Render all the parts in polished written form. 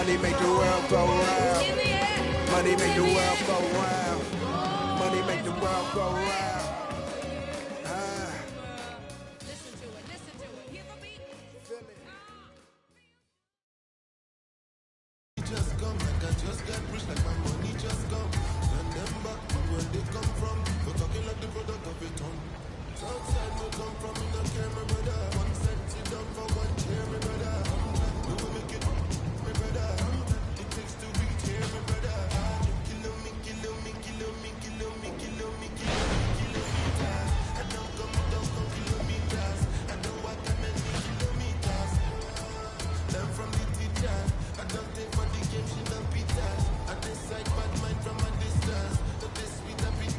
Money make the world go round. Money make the world go round. Money make the world go round. Listen to it, listen to it. Hear the beat? Feel it. Just come, like I just got rich, like my money just come. Remember where they come from. We're talking like the product of a ton. Outside we come from, we don't care, my brother. One set, sit down for one chair, my brother. We will make it, my brother. It takes two beats here, my brother. Kilo me, kilo me, kilo me, kilo me, kilo me, kilo me, kilometers. I don't come kilometers. I know I can many kilometers. Learn from the teacher. I don't take for the game, she don't beat that. I decide bad mind from a distance. But this sweet a bit.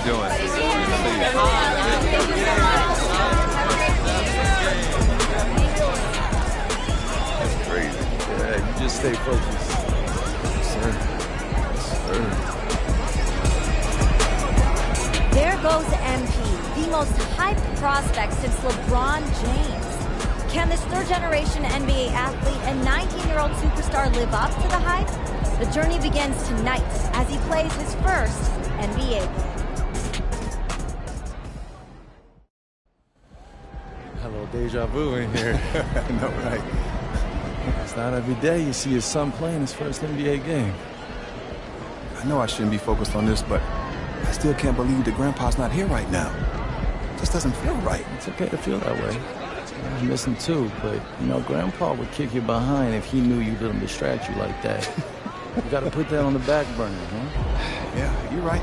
doing? Good to see you. That's crazy. Yeah, you just stay focused. Sir. Sir. There goes MP, the most hyped prospect since LeBron James. Can this third-generation NBA athlete and 19-year-old superstar live up to the hype? The journey begins tonight as he plays his first NBA game. Hello, deja vu in here. No, right. It's not every day you see your son playing his first NBA game. I know I shouldn't be focused on this, but I still can't believe that Grandpa's not here right now. Just doesn't feel right. It's okay to feel that way. I miss him too, but, you know, Grandpa would kick you behind if he knew you let him distract you like that. You gotta put that on the back burner, huh? Yeah, you're right.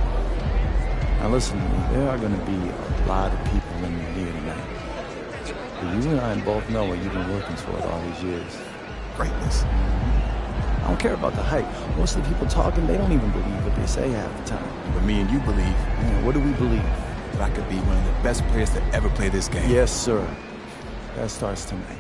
Now listen to me, there are gonna be a lot of people in here tonight. But you and I both know what you've been working toward all these years. Greatness. I don't care about the hype. Most of the people talking, they don't even believe what they say half the time. But me and you believe Man, what do we believe? that I could be one of the best players to ever play this game. Yes, sir. That starts tonight.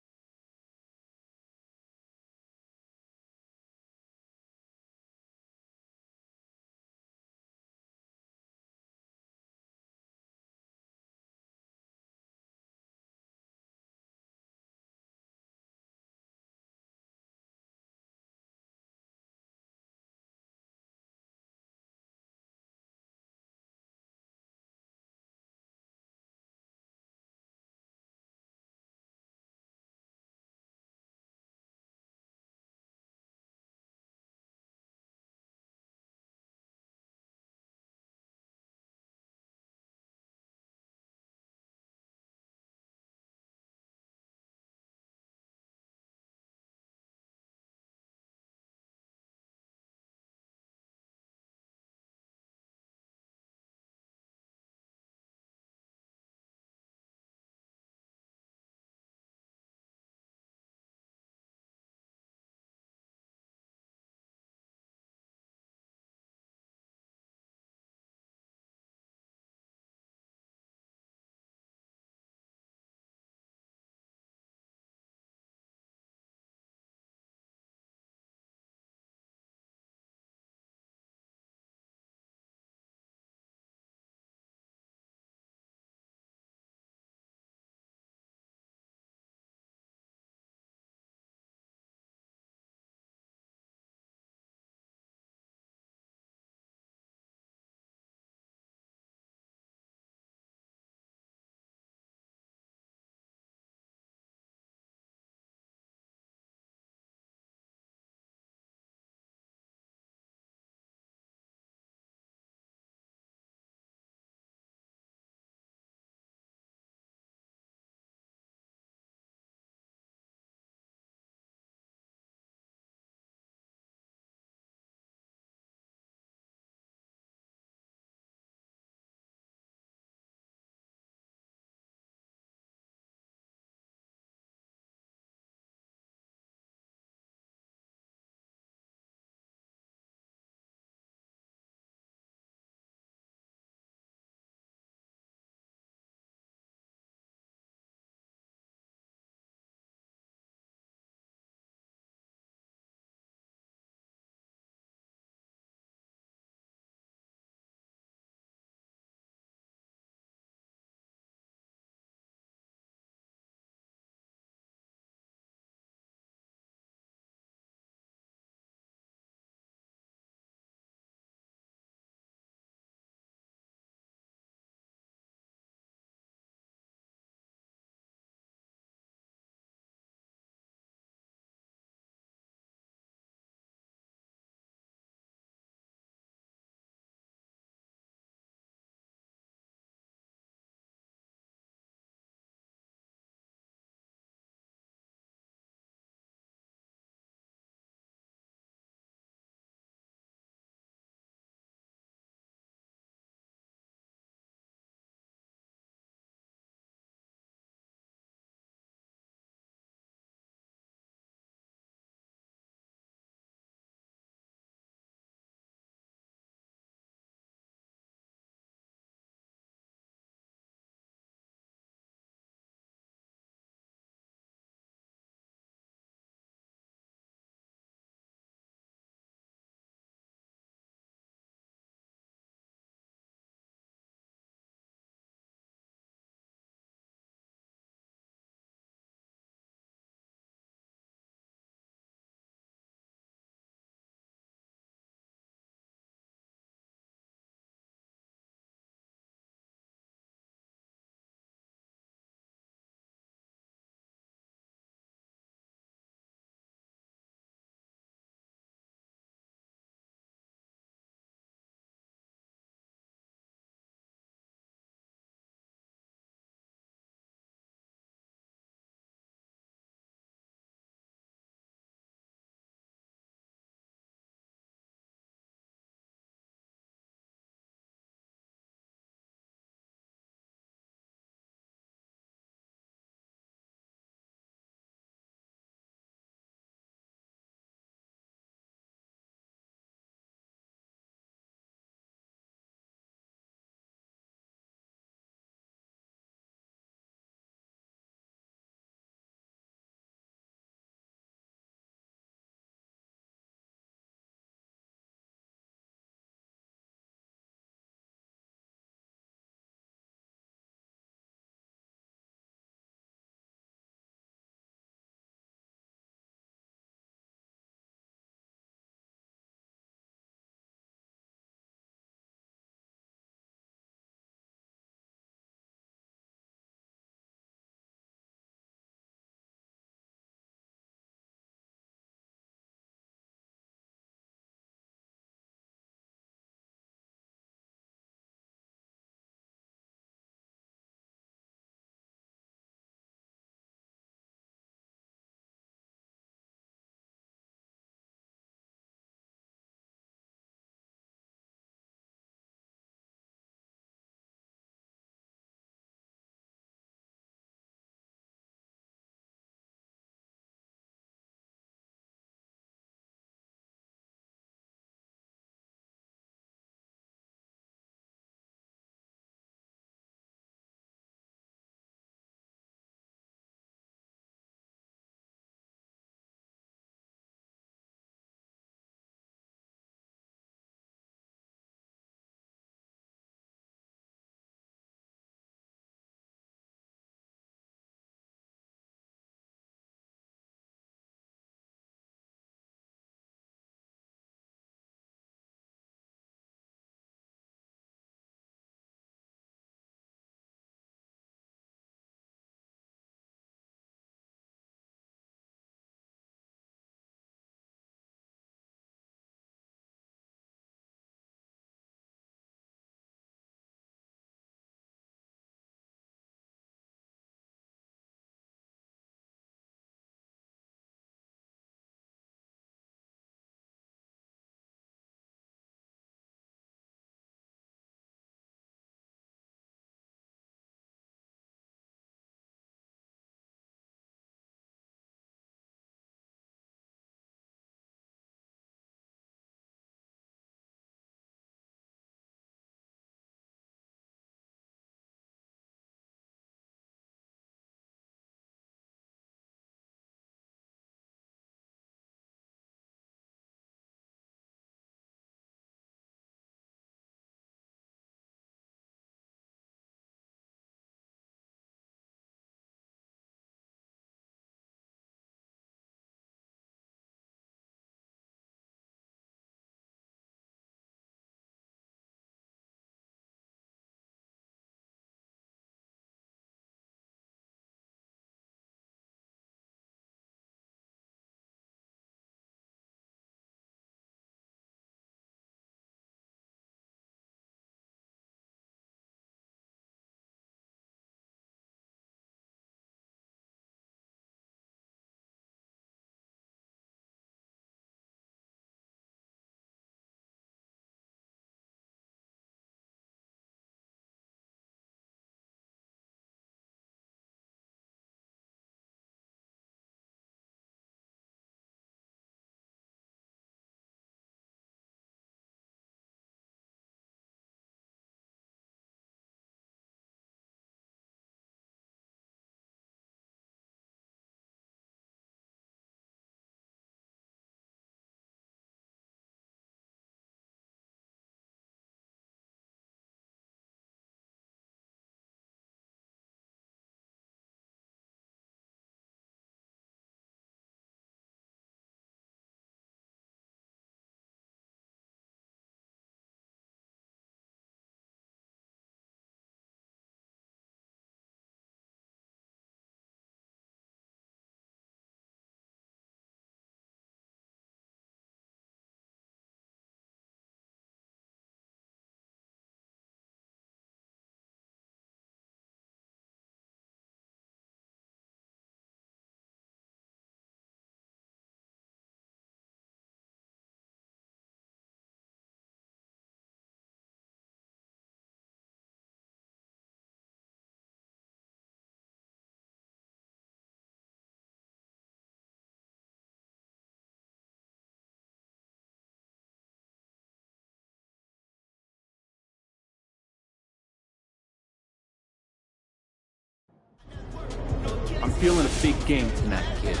feeling a big game tonight, kid.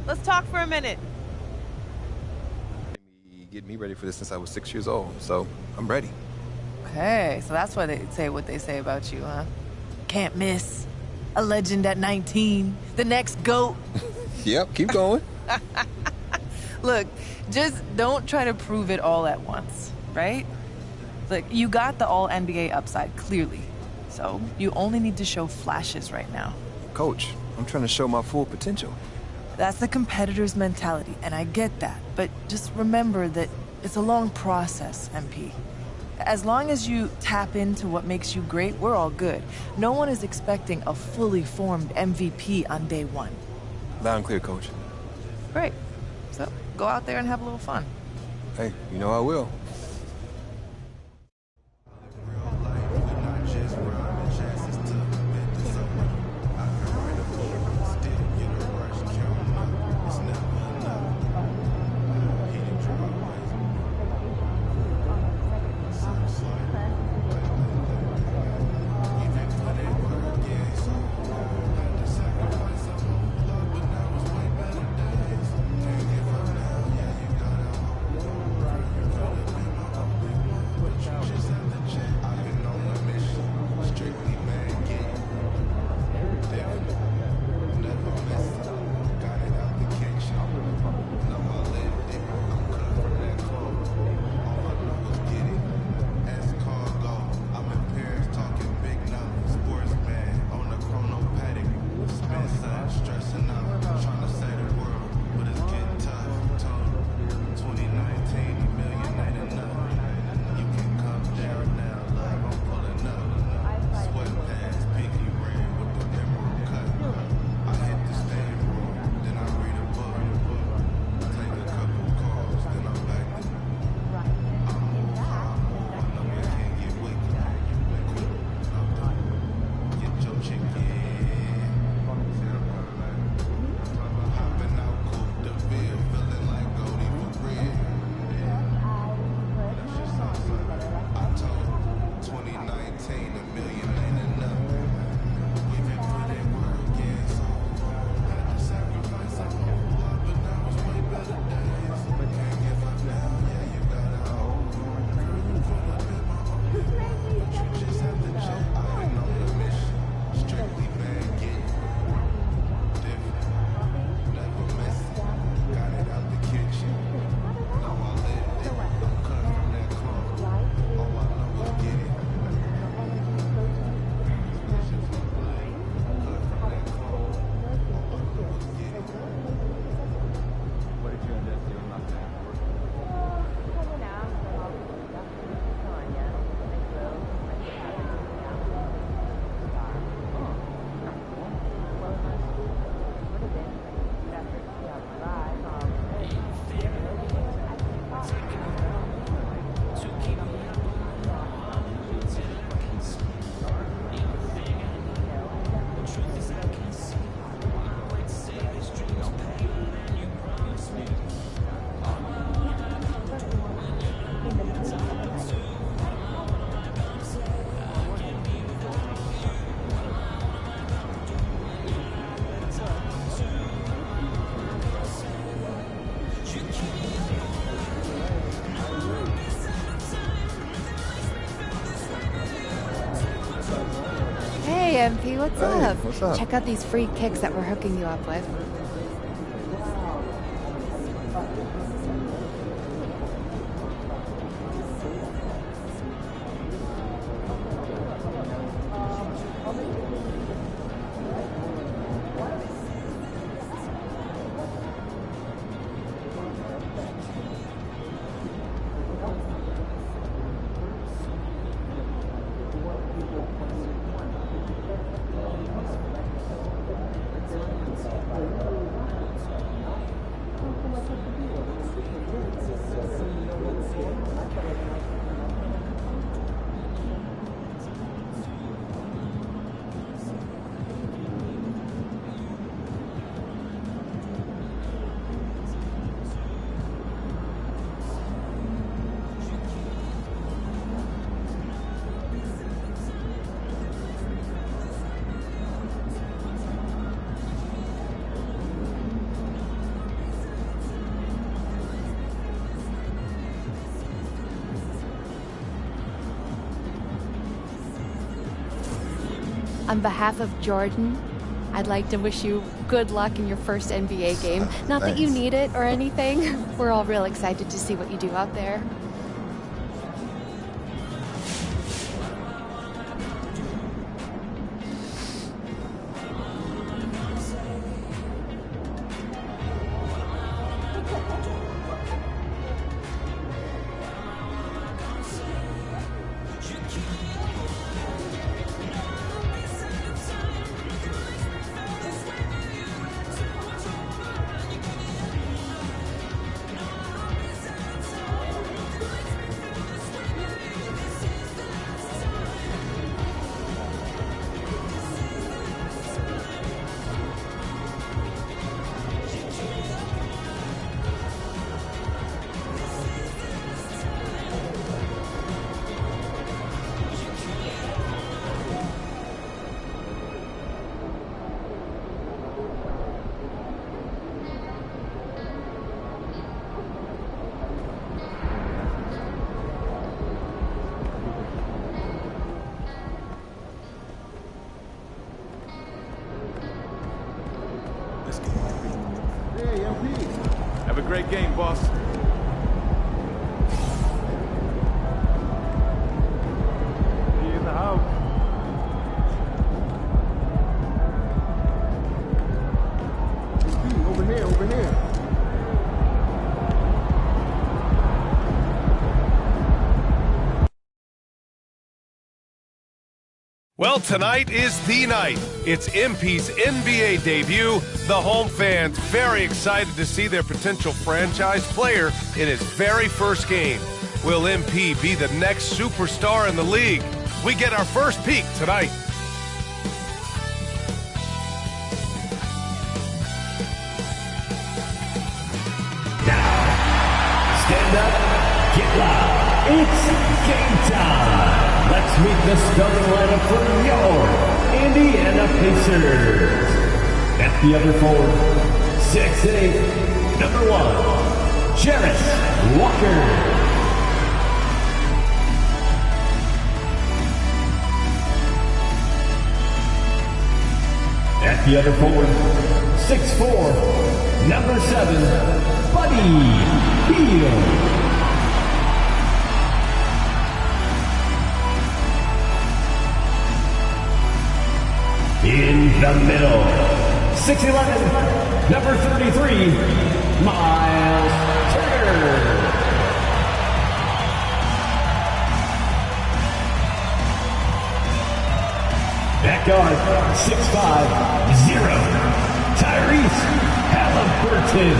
Let's talk for a minute. Get me ready for this since I was 6 years old, so I'm ready. Hey, so that's why they say what they say about you, huh? Can't miss. A legend at 19. The next GOAT. Yep, keep going. Look, just don't try to prove it all at once, right? Look, you got the all-NBA upside, clearly. So you only need to show flashes right now. Coach, I'm trying to show my full potential. That's the competitor's mentality, and I get that. But just remember that it's a long process, MP. As long as you tap into what makes you great, we're all good. No one is expecting a fully formed MVP on day one. Loud and clear, Coach. Great. So, go out there and have a little fun. Hey, you know I will. MP, what's up? What's up? Check out these free kicks that we're hooking you up with. On behalf of Jordan, I'd like to wish you good luck in your first NBA game. Not that you need it or anything. We're all real excited to see what you do out there. Have a great game, boss. Be in the house. Over here, over here. Well, tonight is the night. It's MP's NBA debut. The home fans very excited to see their potential franchise player in his very first game. Will MP be the next superstar in the league? We get our first peek tonight. Stand up, get loud. It's game time. Let's meet the starting lineup for your Indiana Pacers. At the other forward, 6'8", number 1, Jarrett Walker. At the other forward, 6'4", number 7, Buddy Hield. In the middle, 6'11", number 33, Miles Turner. At guard, 6'5", 0, Tyrese Halliburton.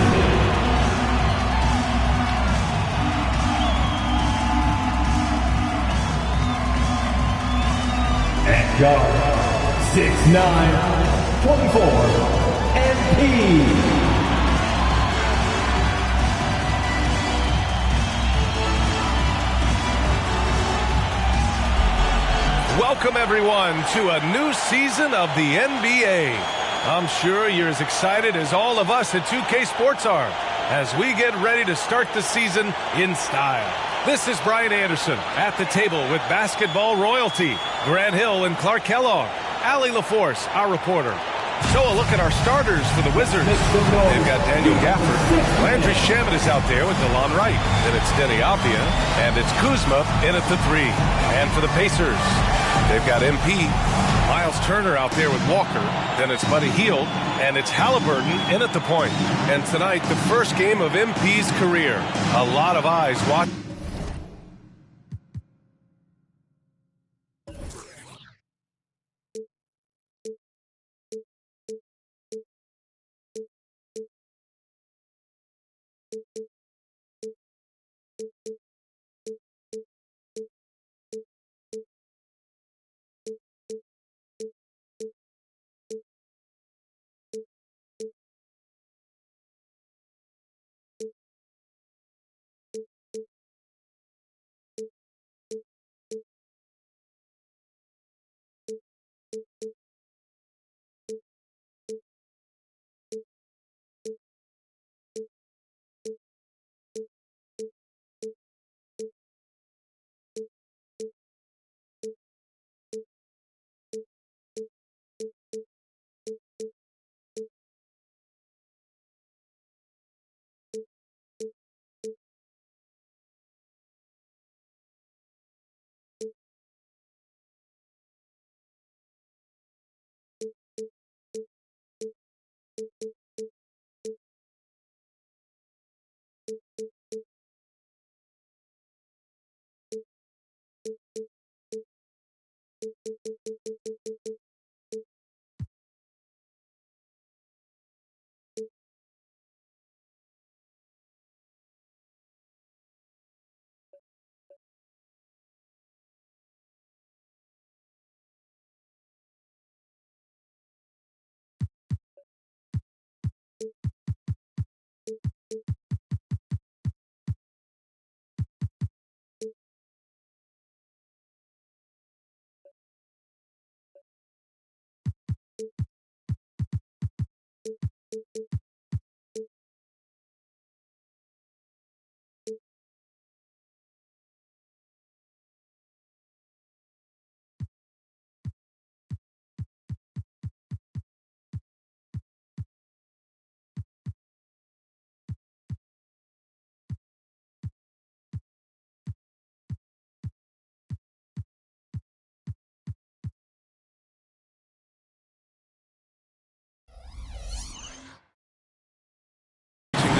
At guard, 6'9", 24, MP. Welcome, everyone, to a new season of the NBA. I'm sure you're as excited as all of us at 2K Sports are as we get ready to start the season in style. This is Brian Anderson at the table with basketball royalty, Grant Hill and Clark Kellogg, Allie LaForce, our reporter. So a look at our starters for the Wizards. They've got Daniel Gafford. Landry Shamet is out there with DeLon Wright. Then it's Denny Avdia, and it's Kuzma in at the 3. And for the Pacers, they've got MP, Miles Turner out there with Walker. Then it's Buddy Hield, and it's Halliburton in at the point. And tonight, the first game of MP's career. A lot of eyes watching. To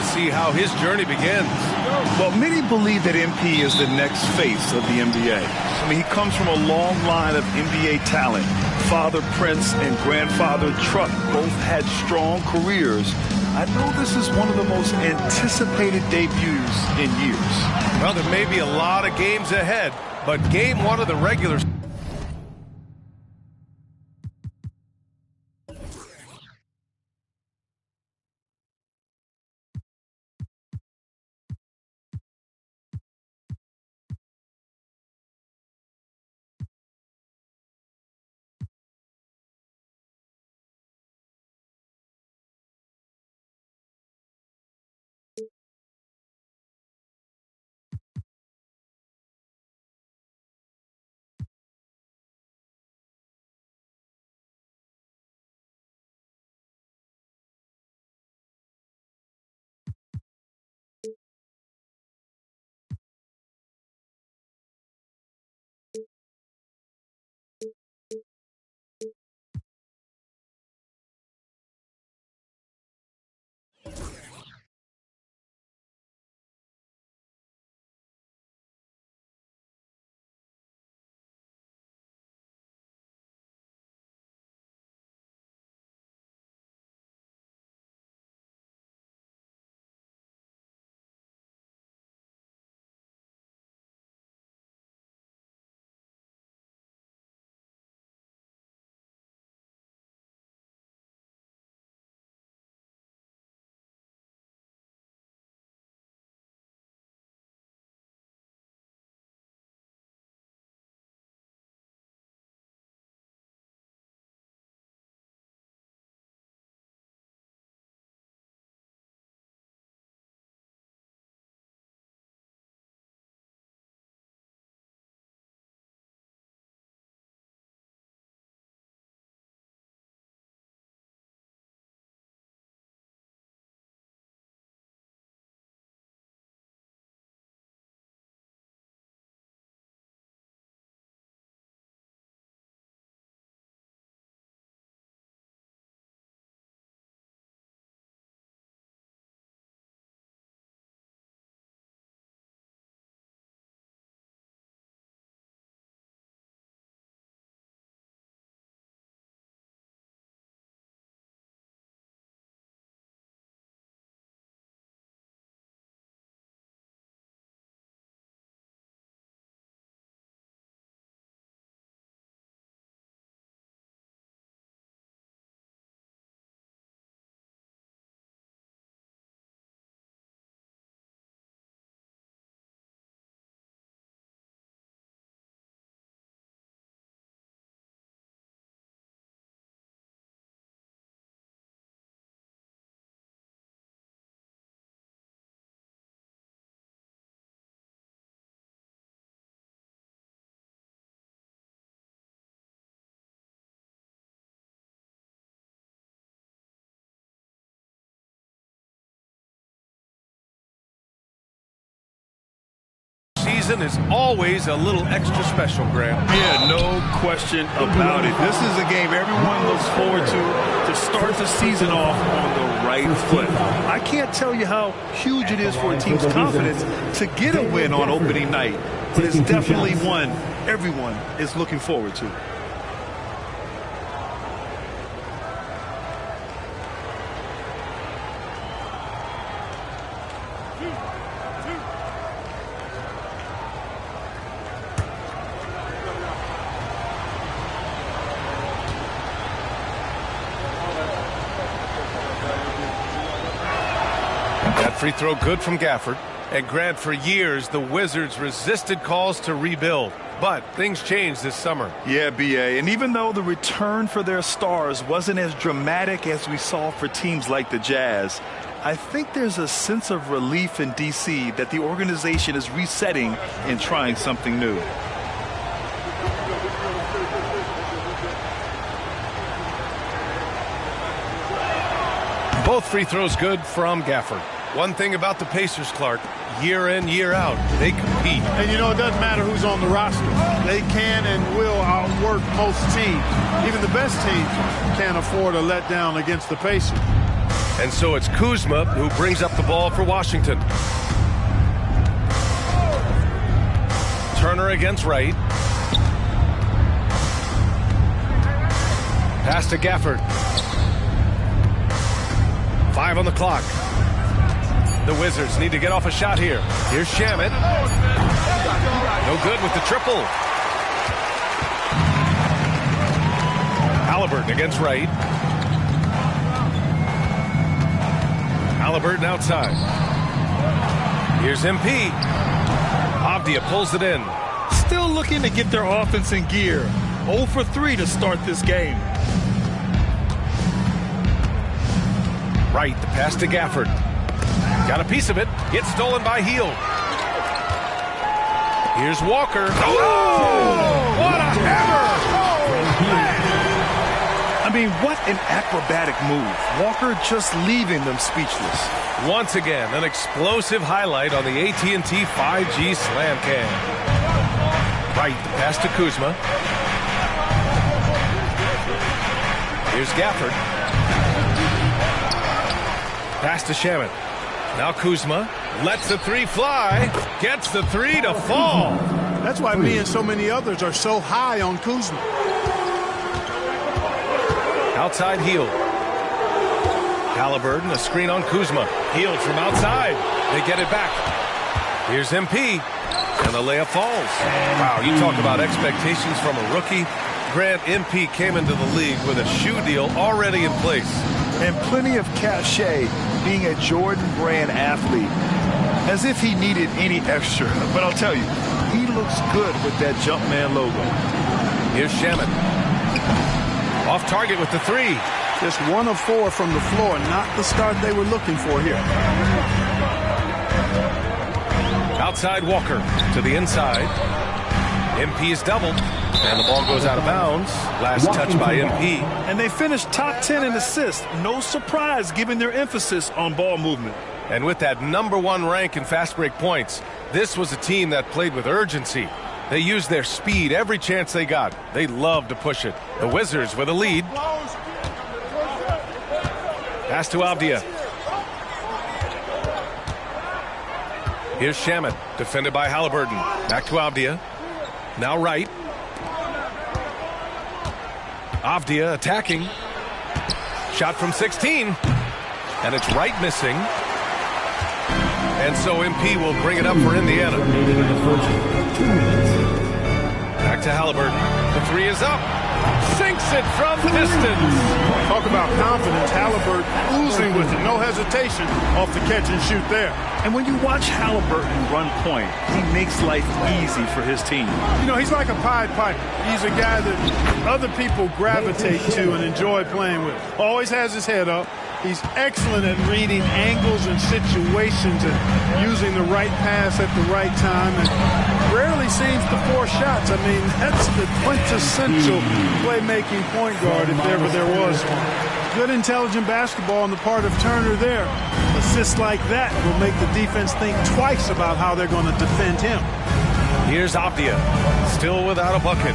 see how his journey begins. Well, many believe that MP is the next face of the NBA. I mean, he comes from a long line of NBA talent. Father Prince and grandfather Truck both had strong careers. I know this is one of the most anticipated debuts in years. Well, there may be a lot of games ahead, but game one of the regular season is always a little extra special, Grant. Yeah, no question about it. This is a game everyone looks forward to start the season off on the right foot. I can't tell you how huge it is for a team's confidence to get a win on opening night, but it's definitely one everyone is looking forward to. Free throw good from Gafford. And Grant, for years, the Wizards resisted calls to rebuild. But things changed this summer. Yeah, B.A. And even though the return for their stars wasn't as dramatic as we saw for teams like the Jazz, I think there's a sense of relief in D.C. that the organization is resetting and trying something new. Both free throws good from Gafford. One thing about the Pacers, Clark, year in, year out, they compete. And you know, it doesn't matter who's on the roster. They can and will outwork most teams. Even the best teams can't afford a letdown against the Pacers. And so it's Kuzma who brings up the ball for Washington. Turner against Wright. Pass to Gafford. 5 on the clock. The Wizards need to get off a shot here. Here's Shamet. No good with the triple. Halliburton against Wright. Halliburton outside. Here's MP. Avdia pulls it in. Still looking to get their offense in gear. 0 for 3 to start this game. Wright, the pass to Gafford. Got a piece of it. It's stolen by Hield. Here's Walker. Oh! What a hammer! I mean, what an acrobatic move. Walker just leaving them speechless. Once again, an explosive highlight on the AT&T 5G Slam Cam. Wright, the pass to Kuzma. Here's Gafford. Pass to Shamet. Now Kuzma lets the three fly, gets the three to fall. That's why me and so many others are so high on Kuzma. Outside Hield. Halliburton, a screen on Kuzma. Hield from outside. They get it back. Here's MP, and the layup falls. Wow, you talk about expectations from a rookie. Grant, MP came into the league with a shoe deal already in place. And plenty of cachet being a Jordan brand athlete. As if he needed any extra. But I'll tell you, he looks good with that Jumpman logo. Here's Shamet. Off target with the three. Just 1 of 4 from the floor. Not the start they were looking for here. Outside Walker to the inside. MP is doubled. And the ball goes out of bounds. Last touch by MP. And they finished top 10 in assists. No surprise given their emphasis on ball movement. And with that #1 rank in fast break points, this was a team that played with urgency. They used their speed every chance they got. They loved to push it. The Wizards with a lead. Pass to Avdia. Here's Shamet, defended by Halliburton. Back to Avdia. Now Wright. Avdia attacking. Shot from 16. And it's Wright missing. And so MP will bring it up for Indiana. Back to Halliburton. The three is up. Sinks it from distance. Talk about confidence. Halliburton oozing with it. No hesitation off the catch and shoot there. And when you watch Halliburton run point, he makes life easy for his team. You know, he's like a Pied Piper. He's a guy that other people gravitate to and enjoy playing with. Always has his head up. He's excellent at reading angles and situations and using the right pass at the right time, and rarely seems to force shots. I mean, that's the quintessential playmaking point guard if ever there was one. Good intelligent basketball on the part of Turner there. Assists like that will make the defense think twice about how they're going to defend him. Here's Avdia, still without a bucket.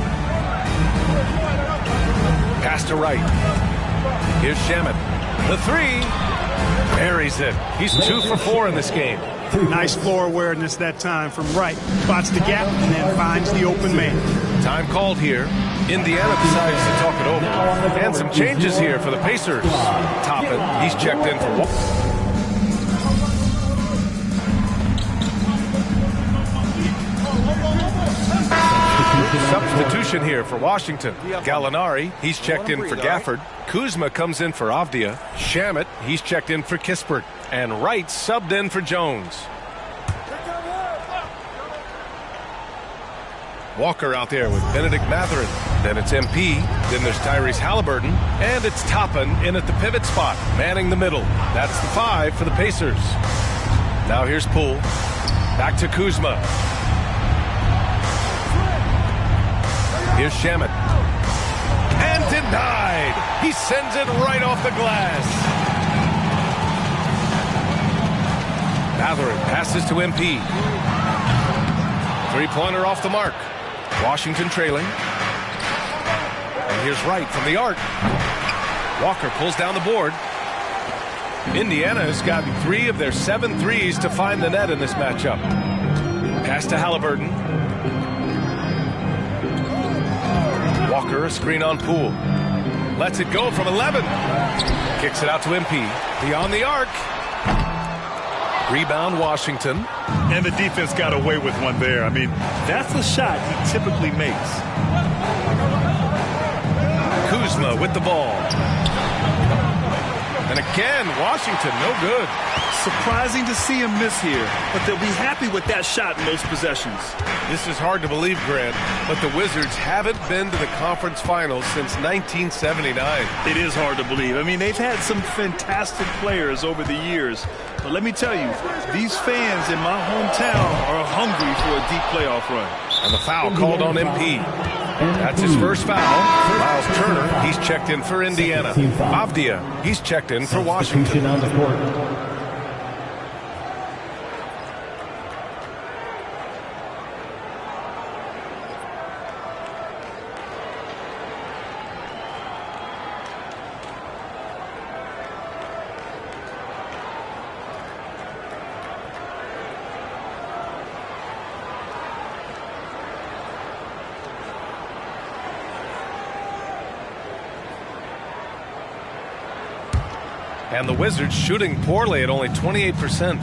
Pass to Wright. Here's Shamet. The three. Buries it. He's 2 for 4 in this game. Nice floor awareness that time from Wright. Spots the gap and then finds the open man. Time called here. Indiana decides to talk it over. And some changes here for the Pacers. Toppin, he's checked in for substitution here for Washington. Gallinari, he's checked in for Gafford. Kuzma comes in for Avdia. Shamet, he's checked in for Kispert. And Wright subbed in for Jones. Walker out there with Benedict Mathurin. Then it's MP. Then there's Tyrese Halliburton. And it's Toppin in at the pivot spot, manning the middle. That's the 5 for the Pacers. Now here's Poole. Back to Kuzma. Here's Shamet. And denied. He sends it right off the glass. Mathurin passes to MP. Three-pointer off the mark. Washington trailing. And here's Wright from the arc. Walker pulls down the board. Indiana has gotten 3 of their 7 threes to find the net in this matchup. Pass to Halliburton. Walker, a screen on Poole. Lets it go from 11. Kicks it out to MP. Beyond the arc. Rebound Washington. And the defense got away with one there. I mean, that's a shot he typically makes. Kuzma with the ball. And again, Washington, no good. Surprising to see him miss here, but they'll be happy with that shot in most possessions. This is hard to believe, Grant, but the Wizards haven't been to the conference finals since 1979. It is hard to believe. I mean, they've had some fantastic players over the years, but let me tell you, these fans in my hometown are hungry for a deep playoff run. And the foul called on MP. That's his first foul. Miles Turner, he's checked in for Indiana. Avdia, he's checked in for Washington. On the court. And the Wizards shooting poorly at only 28%.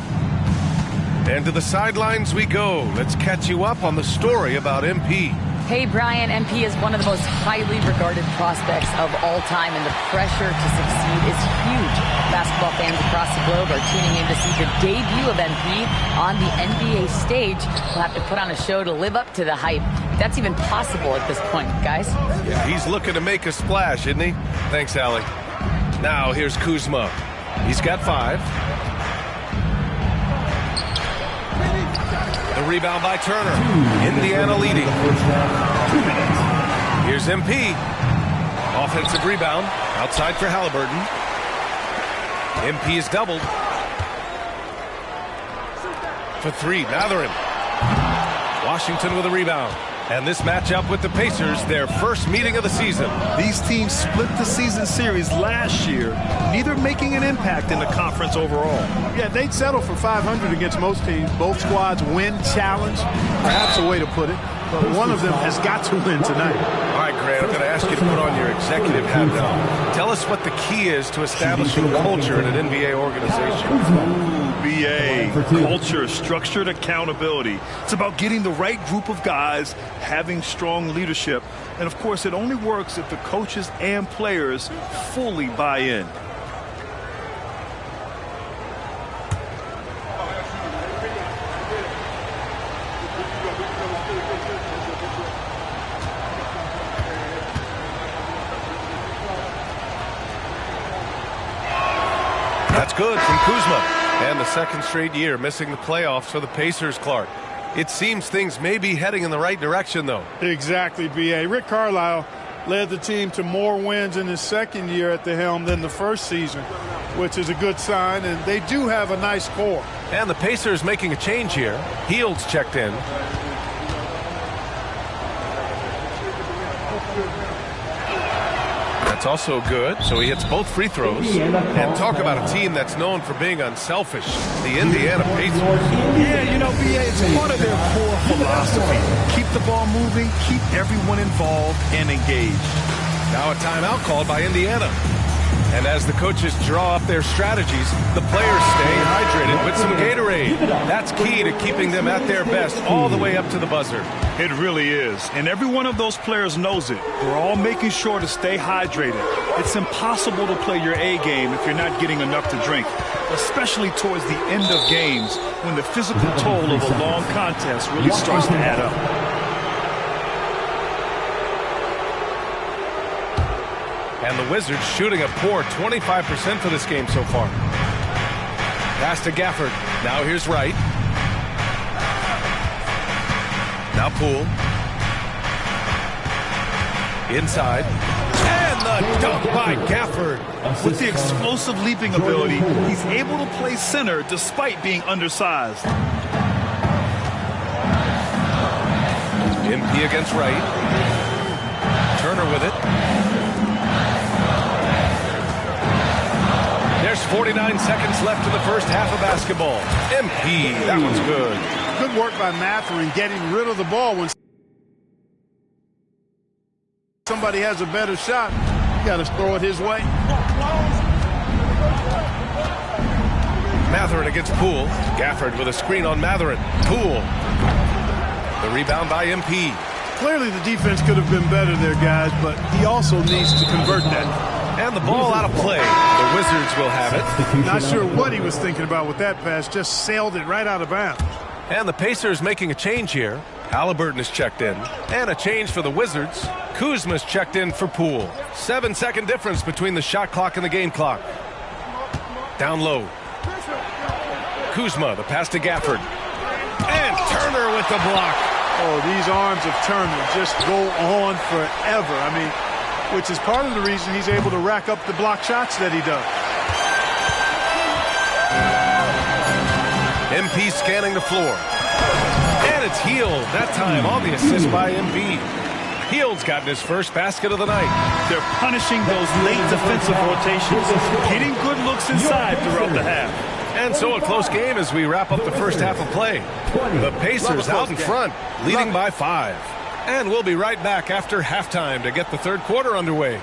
And to the sidelines we go. Let's catch you up on the story about MP. Hey, Brian, MP is one of the most highly regarded prospects of all time, and the pressure to succeed is huge. Basketball fans across the globe are tuning in to see the debut of MP on the NBA stage. We'll have to put on a show to live up to the hype. That's even possible at this point, guys. Yeah, he's looking to make a splash, isn't he? Thanks, Allie. Now here's Kuzma. He's got 5. The rebound by Turner. Indiana leading. Here's MP. Offensive rebound. Outside for Halliburton. MP is doubled. For 3, Mathurin. Washington with a rebound. And this matchup with the Pacers, their first meeting of the season. These teams split the season series last year, neither making an impact in the conference overall. Yeah, they'd settle for 500 against most teams. Both squads win challenge, perhaps a way to put it. But one of them has got to win tonight. All right, Grant, I'm going to ask you to put on your executive hat now. Tell us what the key is to establishing culture in an NBA organization. BA, culture, structured accountability. It's about getting the right group of guys, having strong leadership. And, of course, it only works if the coaches and players fully buy in. That's good from Kuzma. And the second straight year missing the playoffs for the Pacers, Clark. It seems things may be heading in the right direction, though. Exactly, B.A. Rick Carlisle led the team to more wins in his second year at the helm than the first season, which is a good sign, and they do have a nice core. And the Pacers making a change here. Heald's checked in. That's also good, so he hits both free throws. And talk about a team that's known for being unselfish, the Indiana Pacers. Yeah, you know, BA, it's part of their core philosophy. Keep the ball moving, keep everyone involved and engaged. Now a timeout called by Indiana. And as the coaches draw up their strategies, the players stay hydrated with some Gatorade. That's key to keeping them at their best all the way up to the buzzer. It really is. And every one of those players knows it. They're all making sure to stay hydrated. It's impossible to play your A game if you're not getting enough to drink, especially towards the end of games when the physical toll of a long contest really starts to add up. And the Wizards shooting a poor 25% for this game so far. Pass to Gafford. Now here's Wright. Now Poole. Inside. And the dunk by Gafford. With the explosive leaping ability, he's able to play center despite being undersized. MP against Wright. Turner with it. There's 49 seconds left in the first half of basketball. MP, that one's good. Good work by Mathurin getting rid of the ball when somebody has a better shot. You got to throw it his way. Mathurin against Poole. Gafford with a screen on Mathurin. Poole. The rebound by MP. Clearly the defense could have been better there, guys, but he also needs to convert that. And the ball out of play. The Wizards will have it. Not sure what he was thinking about with that pass. Just sailed it right out of bounds. And the Pacers making a change here. Halliburton is checked in. And a change for the Wizards. Kuzma's checked in for Poole. 7-second difference between the shot clock and the game clock. Down low. Kuzma, the pass to Gafford. And Turner with the block. Oh, these arms of Turner just go on forever. I mean, which is part of the reason he's able to rack up the block shots that he does. MP scanning the floor. And it's Hield, that time on the assist by Embiid. Hield's gotten his first basket of the night. They're punishing those late defensive rotations, getting good looks inside throughout the half. And so a close game as we wrap up the first half of play. The Pacers out in front, leading by 5. And we'll be right back after halftime to get the third quarter underway.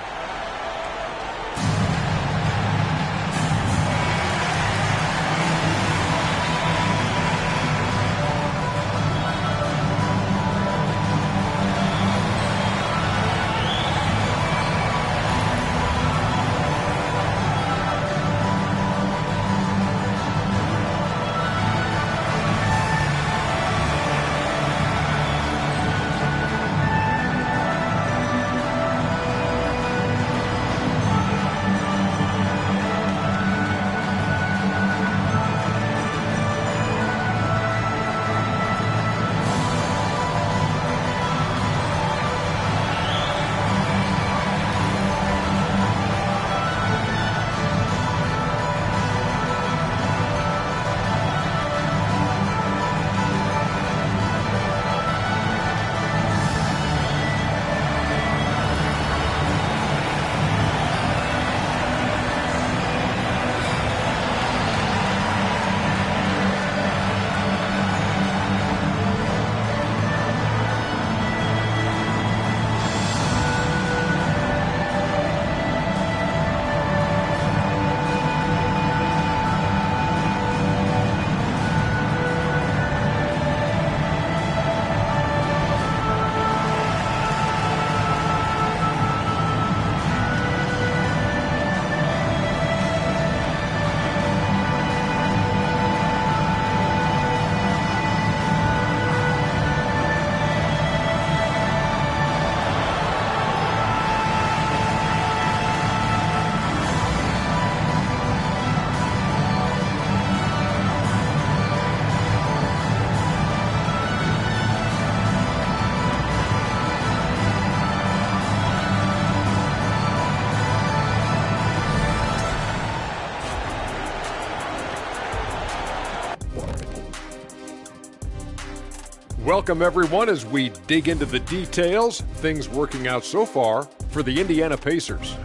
Welcome, everyone, as we dig into the details, things working out so far for the Indiana Pacers.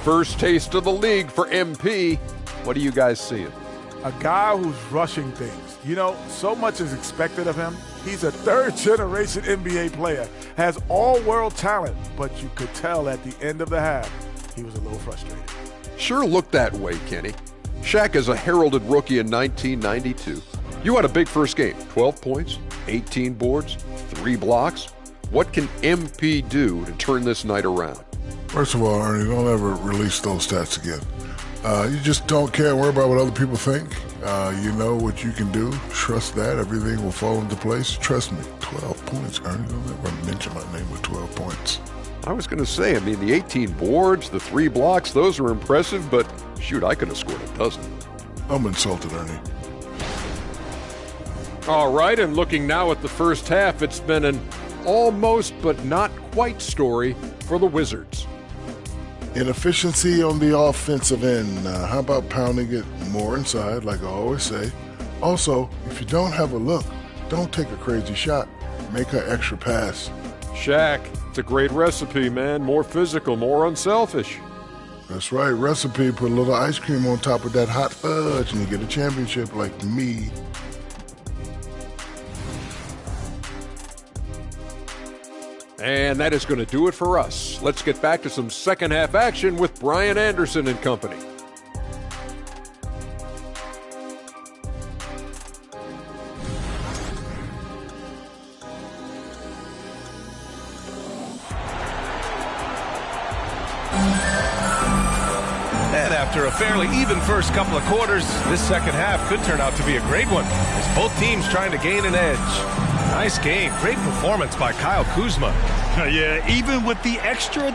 First taste of the league for MP. What are you guys seeing? A guy who's rushing things. You know, so much is expected of him. He's a third-generation NBA player, has all-world talent, but you could tell at the end of the half he was a little frustrated. Sure looked that way, Kenny. Shaq is a heralded rookie in 1992. You had a big first game, 12 points, 18 boards, 3 blocks. What can MP do to turn this night around? First of all, Ernie, don't ever release those stats again. You just don't care and worry about what other people think. You know what you can do. Trust that. Everything will fall into place. Trust me. 12 points, Ernie. Don't ever mention my name with 12 points. I was going to say, the 18 boards, the 3 blocks, those are impressive, but shoot, I could have scored a dozen. I'm insulted, Ernie. All right, and looking now at the first half, it's been an almost but not quite story for the Wizards. Inefficiency on the offensive end. How about pounding it more inside, like I always say? Also, if you don't have a look, don't take a crazy shot. Make an extra pass. Shaq, it's a great recipe, man. More physical, more unselfish. That's right. Recipe, put a little ice cream on top of that hot fudge and you get a championship like me. And that is going to do it for us. Let's get back to some second half action with Brian Anderson and company. And after a fairly even first couple of quarters, this second half could turn out to be a great one, as both teams trying to gain an edge. Nice game. Great performance by Kyle Kuzma. Yeah, even with the extra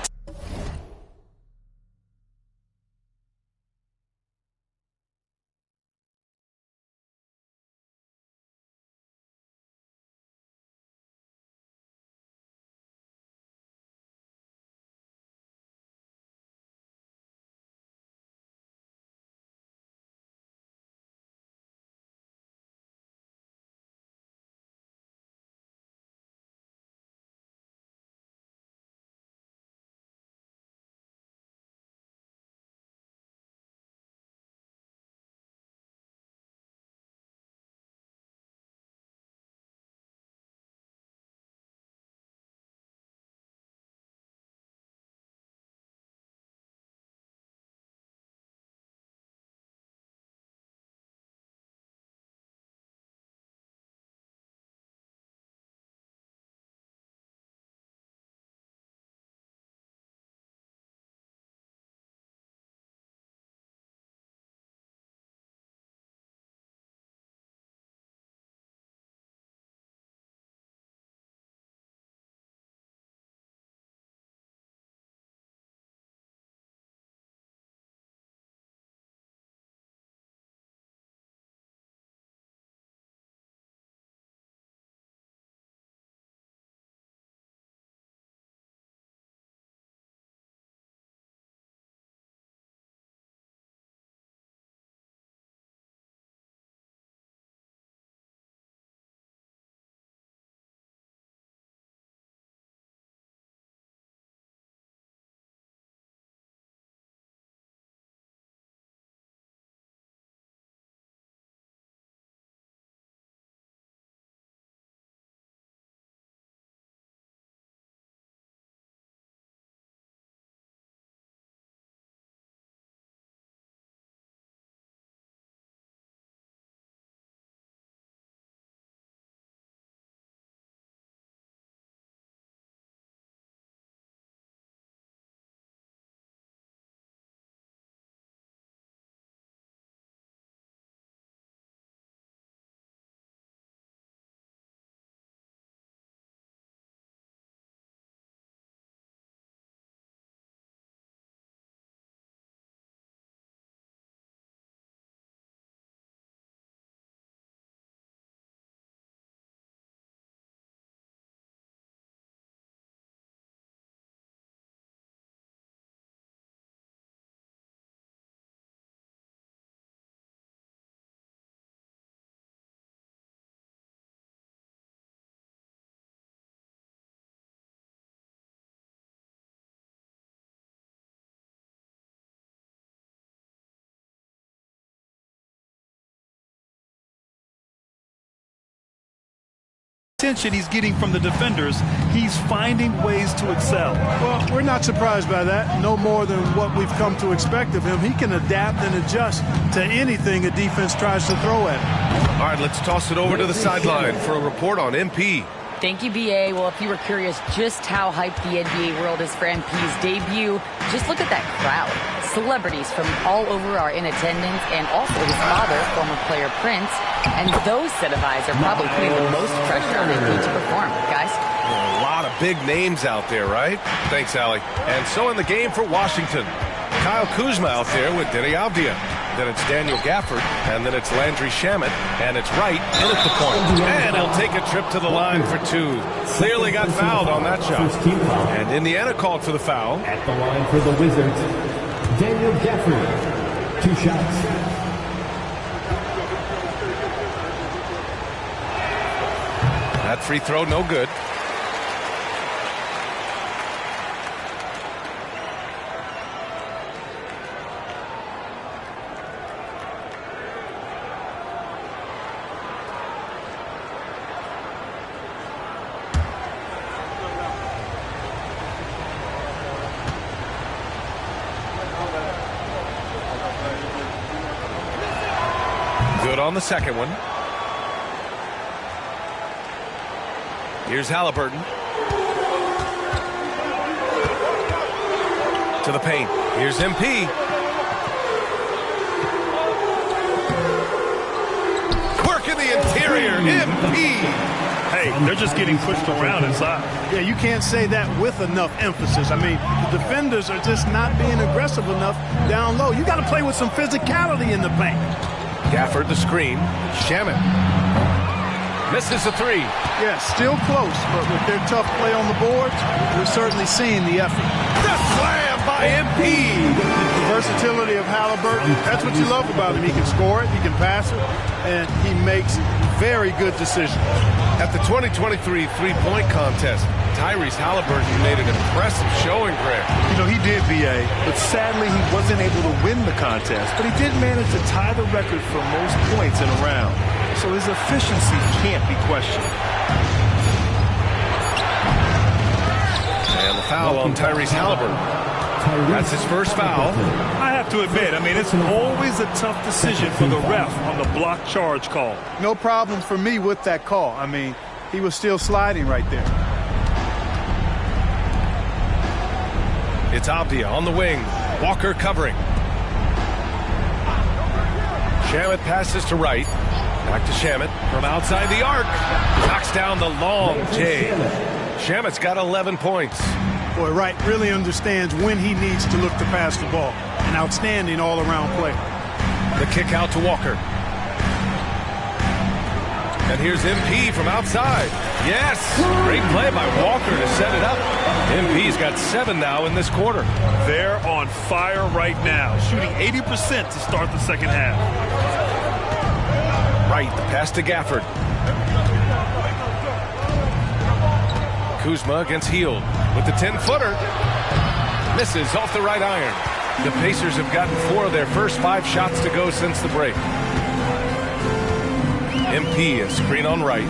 attention he's getting from the defenders, he's finding ways to excel. Well, we're not surprised by that. No more than what we've come to expect of him. He can adapt and adjust to anything a defense tries to throw at him. All right, let's toss it over to the sideline for a report on MP. Thank you, BA. Well, if you were curious just how hyped the NBA world is for MP's debut, just look at that crowd. Celebrities from all over are in attendance, and also his father, former player Prince. And those set of eyes are probably putting the most pressure on MP to perform. Guys? A lot of big names out there, right? Thanks, Allie. And so in the game for Washington, Kyle Kuzma out there with Denny Avdia. Then it's Daniel Gafford, and then it's Landry Shamet, and it's Wright in at the point. And he'll take a trip to the line for two. Clearly got fouled on that shot. And Indiana called for the foul. At the line for the Wizards, Daniel Gafford. 2 shots. That free throw, no good. On the second one. Here's Halliburton. To the paint. Here's MP. Work in the interior. MP. Hey, they're just getting pushed around inside. Yeah, you can't say that with enough emphasis. I mean, the defenders are just not being aggressive enough down low. You got to play with some physicality in the paint. Gafford the screen. Shamet misses the three. Yeah, still close, but with their tough play on the boards, we're certainly seeing the effort. The slam by MP. The versatility of Halliburton, that's what you love about him. He can score it, he can pass it, and he makes very good decisions. At the 2023 three-point contest, Tyrese Halliburton made an impressive showing, Greg. You know, he did, BA, but sadly he wasn't able to win the contest. But he did manage to tie the record for most points in a round. So his efficiency can't be questioned. And the foul on Tyrese Halliburton. That's his first foul. I have to admit, I mean, it's always a tough decision for the ref on the block charge call. No problem for me with that call. I mean, he was still sliding right there. It's Avdia on the wing. Walker covering. Shamet passes to Wright. Back to Shamet from outside the arc. Knocks down the long J. Shamet's got 11 points. Boy, Wright really understands when he needs to look to pass the ball. An outstanding all-around play. The kick out to Walker. And here's MP from outside. Yes! Great play by Walker to set it up. MP's got 7 now in this quarter. They're on fire right now, shooting 80% to start the second half. Right, the pass to Gafford. Kuzma against Hield with the 10-footer. Misses off the right iron. The Pacers have gotten 4 of their first 5 shots to go since the break. MP, a screen on right.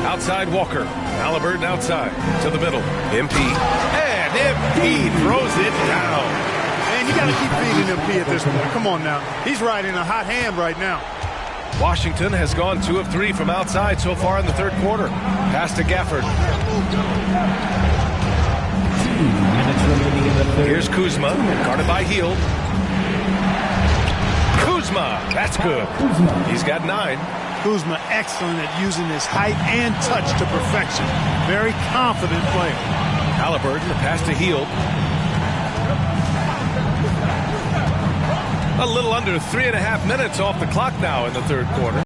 Outside Walker. Halliburton outside to the middle. MP. And MP throws it down. Man, you got to keep beating MP at this point. Come on now. He's riding a hot hand right now. Washington has gone 2 of 3 from outside so far in the third quarter. Pass to Gafford. Here's Kuzma, guarded by Hield. Kuzma, that's good. He's got 9. Kuzma excellent at using his height and touch to perfection. Very confident player. Halliburton, the pass to Hield. A little under 3.5 minutes off the clock now in the third quarter.